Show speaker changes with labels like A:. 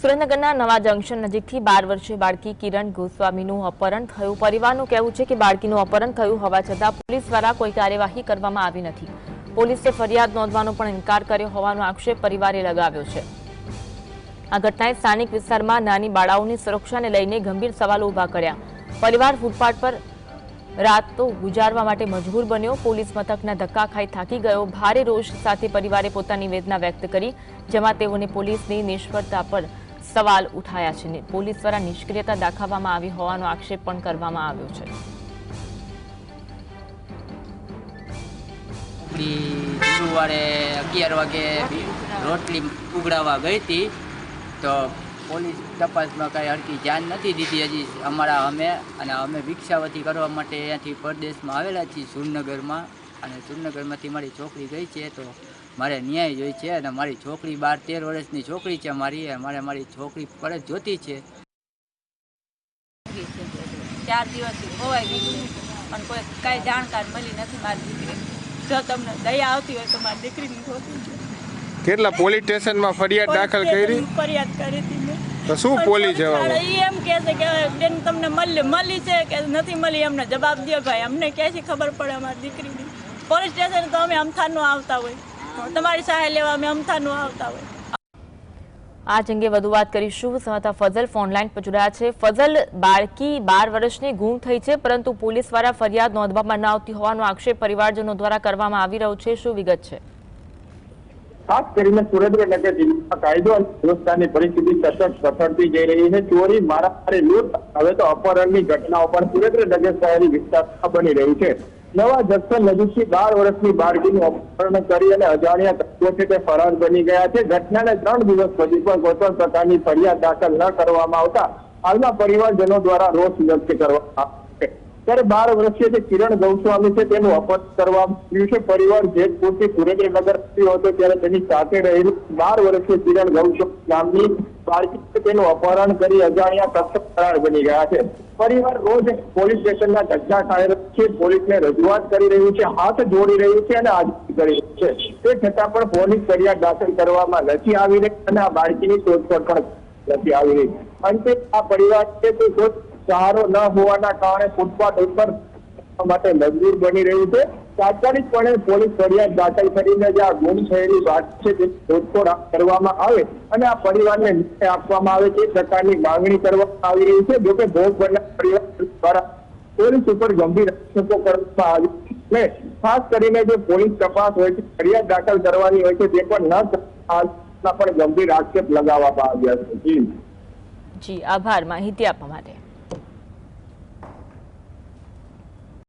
A: સુરેન્દ્રનગરના નવા જંકશન નજીકથી 12 વર્ષીય બાળકી કિરણ ગોસ્વામીનું અપહરણ થયું। પરિવારનું કહેવું છે કે બાળકીનું અપહરણ થયું હોવા છતાં પોલીસ દ્વારા કોઈ કાર્યવાહી કરવામાં આવી નથી। પોલીસે ફરિયાદ નોંધવાનો પણ ઇનકાર કર્યો હોવાનો આક્ષેપ પરિવારે લગાવ્યો છે। આ ઘટનાએ સ્થાનિક વિસ્તારમાં નાની બાળાઓની સુરક્ષાને લઈને ગંભીર સવાલો ઊભા કર્યા। પરિવાર ફૂટપાથ પર રાતો ગુજારવા માટે મજબૂર બન્યો। પોલીસ મથકના ધક્કા ખાઈ થાકી ગયો। ભારે રોષ સાથે પરિવારે પોતાની વેદના વ્યક્ત કરી, જેમાં તેઓને પોલીસની નિષ્ફળતા પર સવાલ ઉઠાયા છે। પોલીસ દ્વારા નિષ્ક્રિયતા દાખવવામાં આવી હોવાનો આક્ષેપ પણ કરવામાં આવ્યો છે।
B: ગુરુવારે 11 વાગે રોટલી ઉગડાવવા ગઈ હતી તો પોલીસ તપાસમાં કાંઈ હરકી ધ્યાન નથી દીધી હજી અમારા અમે ભિક્ષાવતી કરવા માટે અહીંયાથી પરદેશમાં આવેલા છીએ સુરનગરમાં, અને સુરનગરમાંથી મારી છોકરી ગઈ છે તો મારે ન્યાય જોઈએ છે। અને મારી છોકરી 12-13 વર્ષની છોકરી છે મારી છોકરી પર જ જોતી છે।
C: 4 દિવસથી ખોવાઈ ગઈ છે પણ કોઈ કાંઈ જાણકાર મળી નથી મારી દીકરી। જો તમને દયા આવતી હોય તો મારી દીકરીની ખોટી છે।
D: કેટલા પોલીસ સ્ટેશનમાં ફરિયાદ દાખલ કરી?
C: ફરિયાદ કરી હતી મેં।
D: તો શું પોલીસ જવાબ?
C: એમ કહે છે કે બેન તમને મળી છે કે નથી મળી, અમને જવાબ દો ભાઈ, અમને ક્યાંથી ખબર પડે અમારી દીકરીની? પોલીસ સ્ટેશન તો અમે અમથાનું આવતા હોય, તમારી સહાય લેવા અમે અમથાનું આવતા હોય।
A: આ અંગે વધુ વાત કરીશું। સંવાદદાતા ફઝલ ફોનલાઈન પર જોડાયા છે। ફઝલ, બાળકી 12 વર્ષની ગુમ થઈ છે, પરંતુ પોલીસ દ્વારા ફરિયાદ નોંધવામાં ન આવતી હોવાનો આક્ષેપ પરિવારજનો દ્વારા કરવામાં આવી રહ્યો છે। શું વિગત છે?
E: ખાસ કરીને સુરેન્દ્રનગર જિલ્લામાં કાયદો અને વ્યવસ્થાની પરિસ્થિતિ સતત કથળતી જઈ રહી છે। ચોરી, મારામારી, લૂંટ, હવે તો અપહરણની ઘટનાઓ પણ સુરેન્દ્રનગર શહેરી વિસ્તારમાં બની રહી છે। નવા જંકશન નજીકથી 12 વર્ષની બાળકીનું અપહરણ કરી અને અજાણ્યા તત્વો છે તે ફરાર બની ગયા છે। ઘટનાને 3 દિવસ પછી પણ કોઈ પણ પ્રકારની ફરિયાદ દાખલ ન કરવામાં આવતા હાલમાં પરિવારજનો દ્વારા રોષ વ્યક્ત કરવામાં આવ્યો છે। ત્યારે 12 વર્ષીય જે કિરણ ગોસ્વામી છે તેનું અપહરણ કરવામાં આવ્યું છે। પરિવાર જેતપુરથી સુરેન્દ્રનગર આવ્યો હતો ત્યારે તેની સાથે રહેલી 12 વર્ષીય કિરણ ગોસ્વામી નામની બાળકી તેનું અપહરણ કરી અજાણ્યા તત્વો ફરાર બની ગયા છે। પરિવાર રોજ પોલીસ સ્ટેશનના ધક્કા ખાઈ રહ્યું છે, પોલીસને રજૂઆત કરી રહ્યું છે, હાથ જોડી રહ્યું છે અને આજીજી કરી રહ્યું છે। તે છતાં પણ પોલીસ ફરિયાદ દાખલ કરવામાં નથી આવી રહી અને આ બાળકીની શોધખોળ પણ નથી આવી રહી। અંતે આ પરિવાર છે તે કોઈ સહારો ન હોવાના કારણે ફૂટપાથ ઉપર માટે મજબૂર બની રહ્યું છે। તાત્કાલિકપણે પોલીસ ફરિયાદ દાખલ કરીને જે આ ગુમ થયેલી બાળકી છે તે શોધખોળ કરવામાં આવે અને આ પરિવારને ન્યાય આપવામાં આવે તે પ્રકારની માંગણી કરવામાં આવી રહી છે। જોકે ભોગ બનનાર પરિવાર દ્વારા પોલીસ ઉપર ગંભીર આક્ષેપો કરવામાં આવી છે। ખાસ કરીને જે પોલીસ તપાસ હોય છે, ફરિયાદ દાખલ કરવાની હોય છે તે પણ ન કરતા પણ ગંભીર આક્ષેપ લગાવવામાં આવ્યા છે।
A: જી, આભાર માહિતી આપવા માટે।